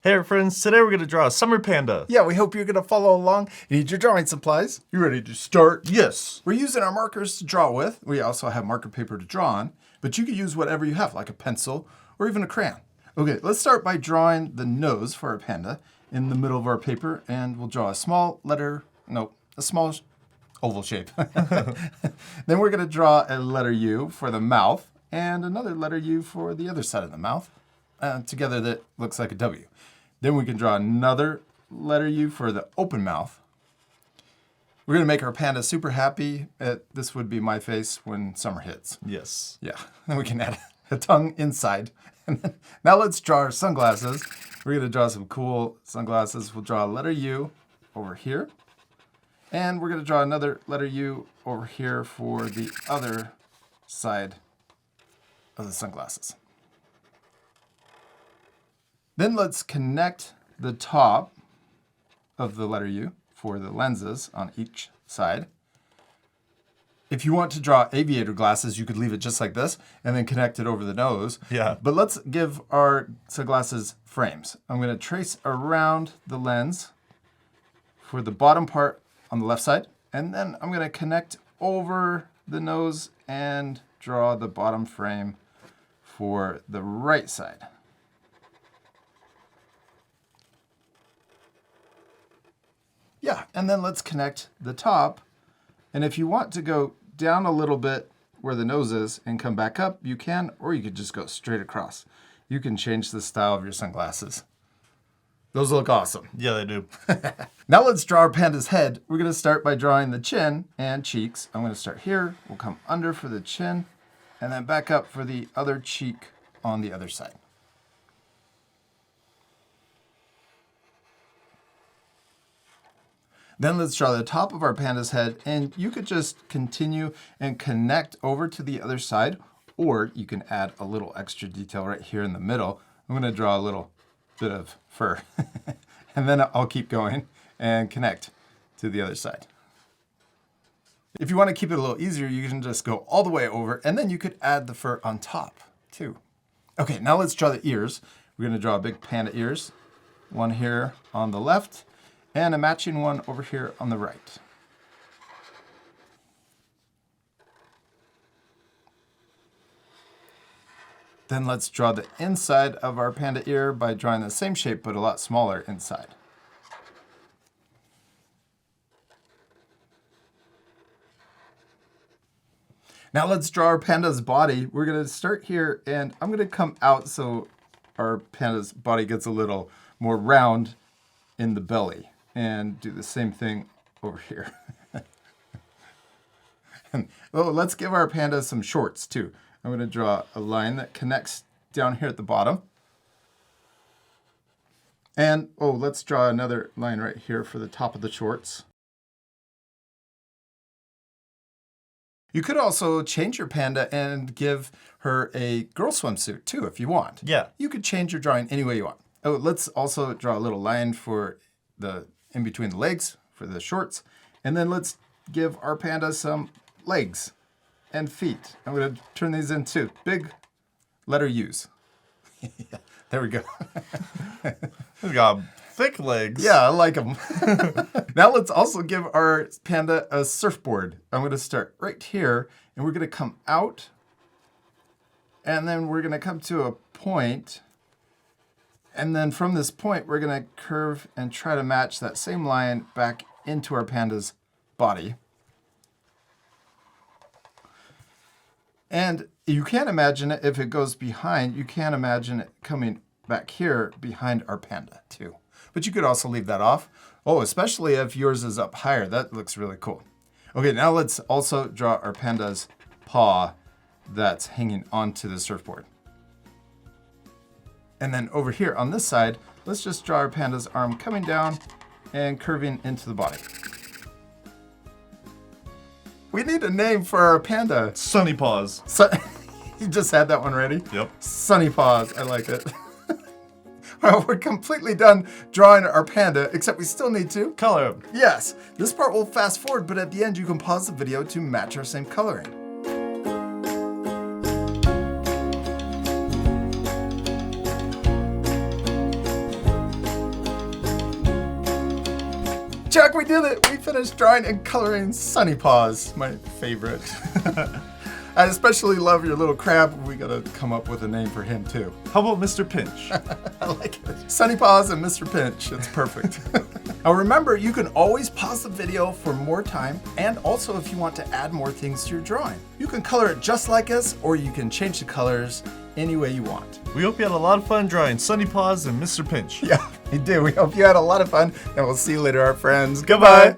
Hey friends, today we're going to draw a summer panda. Yeah, we hope you're going to follow along. You need your drawing supplies. You ready to start? Yes. We're using our markers to draw with. We also have marker paper to draw on, but you can use whatever you have, like a pencil or even a crayon. Okay, let's start by drawing the nose for our panda in the middle of our paper, and we'll draw a small oval shape. Then we're going to draw a letter U for the mouth and another letter U for the other side of the mouth. Together that looks like a W. Then we can draw another letter U for the open mouth. We're going to make our panda super happy. This would be my face when summer hits. Yes. Yeah. Then we can add a tongue inside. And then, now let's draw our sunglasses. We're going to draw some cool sunglasses. We'll draw a letter U over here. And we're going to draw another letter U over here for the other side of the sunglasses. Then let's connect the top of the letter U for the lenses on each side. If you want to draw aviator glasses, you could leave it just like this and then connect it over the nose. Yeah. But let's give our sunglasses frames. I'm going to trace around the lens for the bottom part on the left side, and then I'm going to connect over the nose and draw the bottom frame for the right side. Yeah, and then let's connect the top. And if you want to go down a little bit where the nose is and come back up, you can, or you could just go straight across. You can change the style of your sunglasses. Those look awesome. Yeah, they do. Now let's draw our panda's head. We're going to start by drawing the chin and cheeks. I'm going to start here. We'll come under for the chin and then back up for the other cheek on the other side. Then let's draw the top of our panda's head, and you could just continue and connect over to the other side, or you can add a little extra detail right here in the middle. I'm going to draw a little bit of fur, and then I'll keep going and connect to the other side. If you want to keep it a little easier, you can just go all the way over, and then you could add the fur on top too. Okay, now let's draw the ears. We're going to draw big panda ears, one here on the left, and a matching one over here on the right. Then let's draw the inside of our panda ear by drawing the same shape but a lot smaller inside. Now let's draw our panda's body. We're going to start here, and I'm going to come out so our panda's body gets a little more round in the belly. And do the same thing over here. Let's give our panda some shorts too. I'm going to draw a line that connects down here at the bottom. And let's draw another line right here for the top of the shorts. You could also change your panda and give her a girl swimsuit too if you want. Yeah. You could change your drawing any way you want. Let's also draw a little line for the in between the legs for the shorts. And then let's give our panda some legs and feet. I'm going to turn these into big letter U's. Yeah, there we go. We've got thick legs. Yeah, I like them. Now let's also give our panda a surfboard. I'm going to start right here, and we're going to come out, and then we're going to come to a point. And then from this point, we're going to curve and try to match that same line back into our panda's body. And you can imagine it if it goes behind. You can imagine it coming back here behind our panda too. But you could also leave that off. Especially if yours is up higher. That looks really cool. Okay, now let's also draw our panda's paw that's hanging onto the surfboard. And then over here on this side, let's just draw our panda's arm coming down and curving into the body. We need a name for our panda. Sunny paws. You just had that one ready? Yep. Sunny paws. I like it. Well, we're completely done drawing our panda, except we still need to color him. Yes. This part will fast forward, but at the end you can pause the video to match our same coloring. Chuck, we did it! We finished drawing and coloring Sunny Paws, my favorite. I especially love your little crab. We gotta come up with a name for him too. How about Mr. Pinch? I like it. Sunny Paws and Mr. Pinch. It's perfect. Now remember, you can always pause the video for more time, and also if you want to add more things to your drawing. You can color it just like us, or you can change the colors any way you want. We hope you had a lot of fun drawing Sunny Paws and Mr. Pinch. Yeah, we do. We hope you had a lot of fun, and we'll see you later, our friends. Goodbye.